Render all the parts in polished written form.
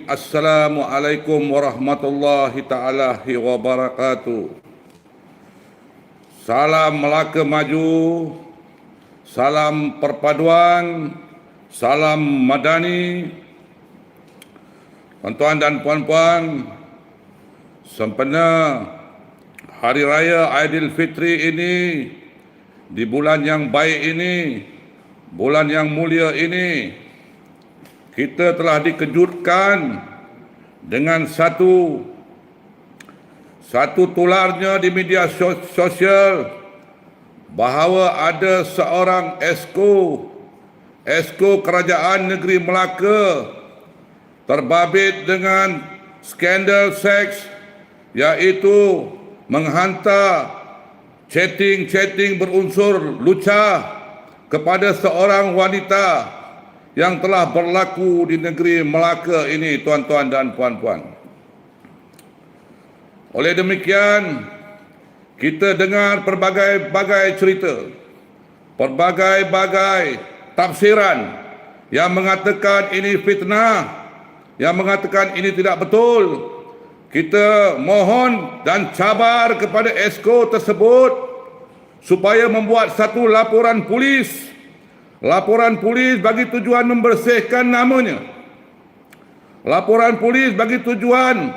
Assalamualaikum warahmatullahi ta'ala wabarakatuh. Salam Melaka Maju, salam perpaduan, salam madani. Tuan-tuan dan puan-puan, sempena Hari Raya Aidilfitri ini, di bulan yang baik ini, bulan yang mulia ini, kita telah dikejutkan dengan satu tularnya di media sosial bahawa ada seorang esko Kerajaan Negeri Melaka terbabit dengan skandal seks, iaitu menghantar chatting berunsur lucah kepada seorang wanita yang telah berlaku di negeri Melaka ini, tuan-tuan dan puan-puan. Oleh demikian, kita dengar pelbagai cerita, pelbagai tafsiran yang mengatakan ini fitnah, yang mengatakan ini tidak betul. Kita mohon dan cabar kepada esko tersebut supaya membuat satu laporan polis bagi tujuan membersihkan namanya. Laporan polis bagi tujuan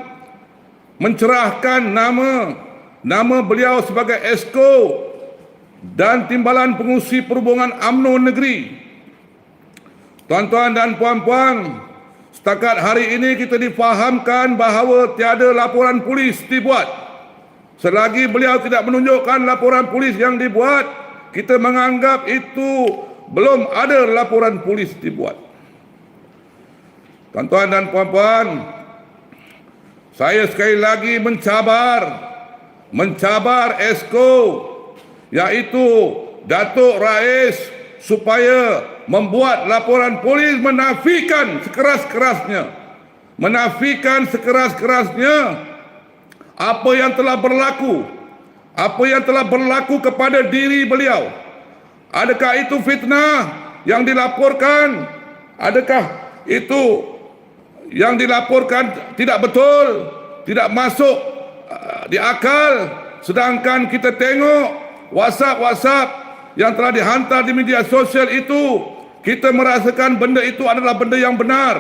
mencerahkan nama beliau sebagai esko dan Timbalan Pengurusi Perhubungan UMNO Negeri. Tuan-tuan dan puan-puan, setakat hari ini kita difahamkan bahawa tiada laporan polis dibuat. Selagi beliau tidak menunjukkan laporan polis yang dibuat, kita menganggap itu belum ada laporan polis dibuat. Tuan-tuan dan puan-puan, saya sekali lagi mencabar esko, iaitu Datuk Rais, supaya membuat laporan polis menafikan sekeras-kerasnya apa yang telah berlaku kepada diri beliau. Adakah itu fitnah yang dilaporkan? Adakah itu yang dilaporkan tidak betul, tidak masuk di akal? Sedangkan kita tengok WhatsApp yang telah dihantar di media sosial itu, kita merasakan benda itu adalah benda yang benar,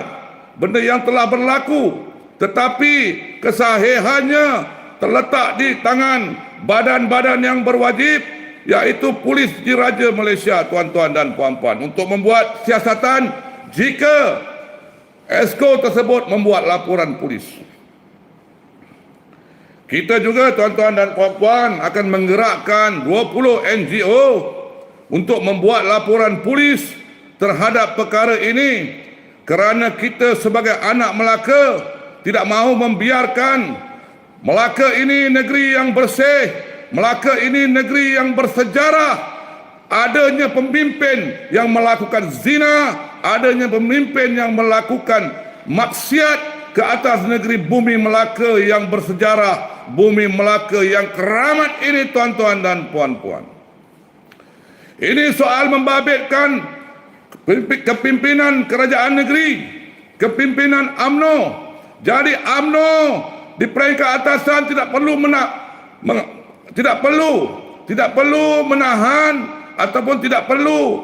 benda yang telah berlaku, tetapi kesahihannya terletak di tangan badan-badan yang berwajib, iaitu Polis Diraja Malaysia, tuan-tuan dan puan-puan, untuk membuat siasatan jika esko tersebut membuat laporan polis. Kita juga, tuan-tuan dan puan-puan, akan menggerakkan 20 NGO untuk membuat laporan polis terhadap perkara ini, kerana kita sebagai anak Melaka tidak mahu membiarkan Melaka ini negeri yang bersih, Melaka ini negeri yang bersejarah. Adanya pemimpin yang melakukan zina, adanya pemimpin yang melakukan maksiat ke atas negeri bumi Melaka yang bersejarah, bumi Melaka yang keramat ini, tuan-tuan dan puan-puan. Ini soal membabitkan kepimpinan kerajaan negeri, kepimpinan UMNO. Jadi UMNO di peringkat atasan tidak perlu menahan ataupun tidak perlu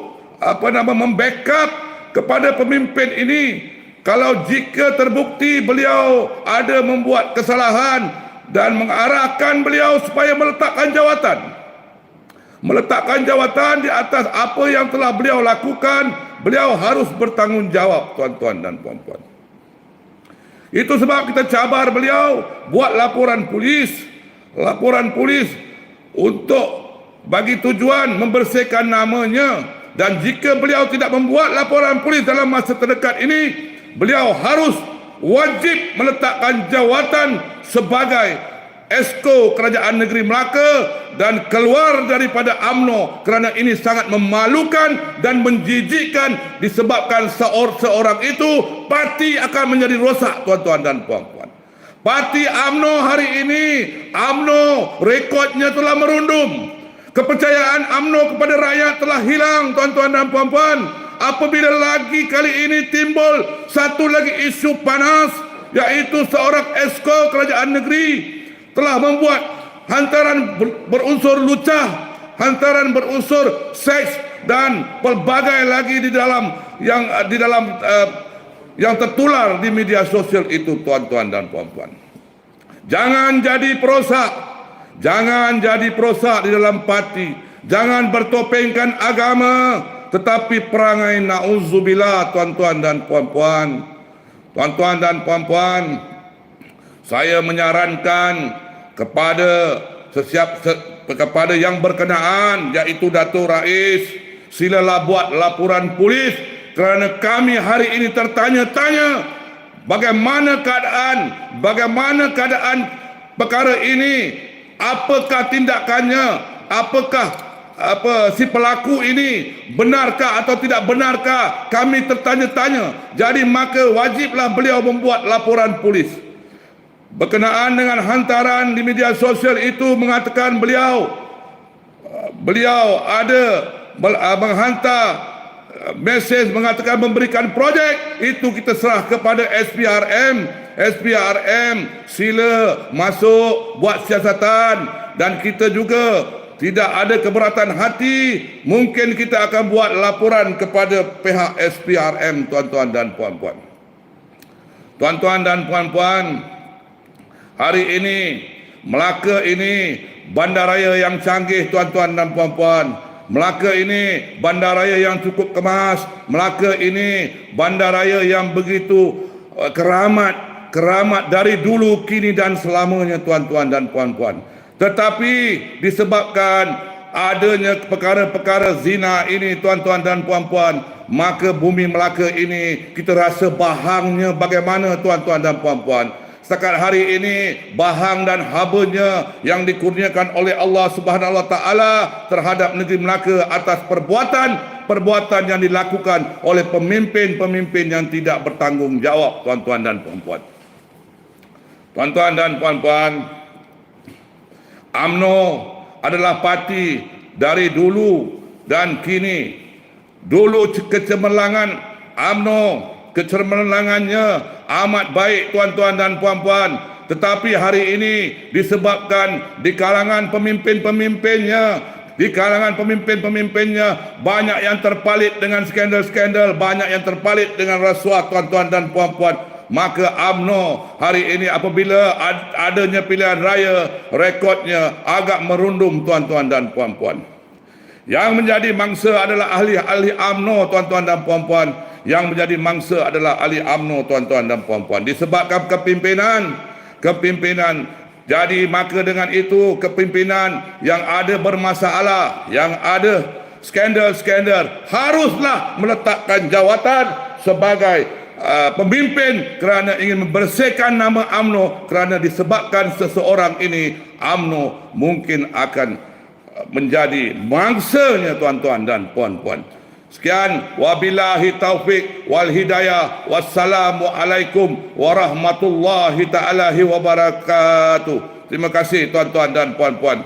membackup kepada pemimpin ini. Kalau jika terbukti beliau ada membuat kesalahan, dan mengarahkan beliau supaya meletakkan jawatan di atas apa yang telah beliau lakukan, beliau harus bertanggungjawab, tuan-tuan dan puan-puan. Itu sebab kita cabar beliau buat laporan polis untuk bagi tujuan membersihkan namanya. Dan jika beliau tidak membuat laporan polis dalam masa terdekat ini, beliau harus wajib meletakkan jawatan sebagai esko Kerajaan Negeri Melaka dan keluar daripada UMNO, kerana ini sangat memalukan dan menjijikkan. Disebabkan seorang itu, parti akan menjadi rosak, tuan-tuan dan puan-puan. Parti UMNO hari ini, UMNO rekodnya telah merundum. Kepercayaan UMNO kepada rakyat telah hilang, tuan-tuan dan puan-puan. apabila lagi kali ini timbul satu lagi isu panas, yaitu seorang esko kerajaan negeri telah membuat hantaran berunsur lucah, hantaran berunsur seks dan pelbagai lagi di dalam yang tertular di media sosial itu, tuan-tuan dan puan-puan. Jangan jadi perosak, jangan jadi perosak di dalam parti, jangan bertopengkan agama, tetapi perangai na'udzubillah, tuan-tuan dan puan-puan. Tuan-tuan dan puan-puan, saya menyarankan kepada kepada yang berkenaan, yaitu Datuk Rais, silalah buat laporan polis, kerana kami hari ini tertanya-tanya bagaimana keadaan perkara ini, apakah tindakannya, apakah si pelaku ini benarkah atau tidak benarkah, kami tertanya-tanya. Jadi maka wajiblah beliau membuat laporan polis. Berkenaan dengan hantaran di media sosial itu, mengatakan beliau ada menghantar mesej mengatakan memberikan projek, itu kita serah kepada SPRM sila masuk buat siasatan, dan kita juga tidak ada keberatan hati, mungkin kita akan buat laporan kepada pihak SPRM, tuan-tuan dan puan-puan. Tuan-tuan dan puan-puan, hari ini Melaka ini bandaraya yang canggih, tuan-tuan dan puan-puan. Melaka ini bandaraya yang cukup kemas. Melaka ini bandaraya yang begitu keramat dari dulu, kini dan selamanya, tuan-tuan dan puan-puan. Tetapi disebabkan adanya perkara-perkara zina ini, tuan-tuan dan puan-puan, maka bumi Melaka ini kita rasa bahangnya bagaimana, tuan-tuan dan puan-puan. Setakat hari ini bahang dan habanya yang dikurniakan oleh Allah Subhanahu Wa Taala terhadap negeri Melaka atas perbuatan yang dilakukan oleh pemimpin-pemimpin yang tidak bertanggungjawab, tuan-tuan dan puan-puan. Tuan-tuan dan puan-puan, UMNO adalah parti dari dulu dan kini. Dulu kecemerlangan UMNO, kecemerlangannya amat baik, tuan-tuan dan puan-puan. Tetapi hari ini disebabkan di kalangan pemimpin-pemimpinnya banyak yang terpalit dengan skandal-skandal, banyak yang terpalit dengan rasuah, tuan-tuan dan puan-puan. Maka UMNO hari ini apabila adanya pilihan raya, rekodnya agak merundum, tuan-tuan dan puan-puan. Yang menjadi mangsa adalah ahli-ahli UMNO, tuan-tuan dan puan-puan. Yang menjadi mangsa adalah ahli UMNO, tuan-tuan dan puan-puan. Disebabkan kepimpinan. Jadi maka dengan itu kepimpinan yang ada bermasalah, yang ada skandal-skandal, haruslah meletakkan jawatan sebagai pemimpin kerana ingin membersihkan nama UMNO, kerana disebabkan seseorang ini UMNO mungkin akan menjadi mangsanya, tuan-tuan dan puan-puan. Sekian, wabillahi taufik wal hidayah. Wassalamualaikum warahmatullahi taala wabarakatuh. Terima kasih, tuan-tuan dan puan-puan.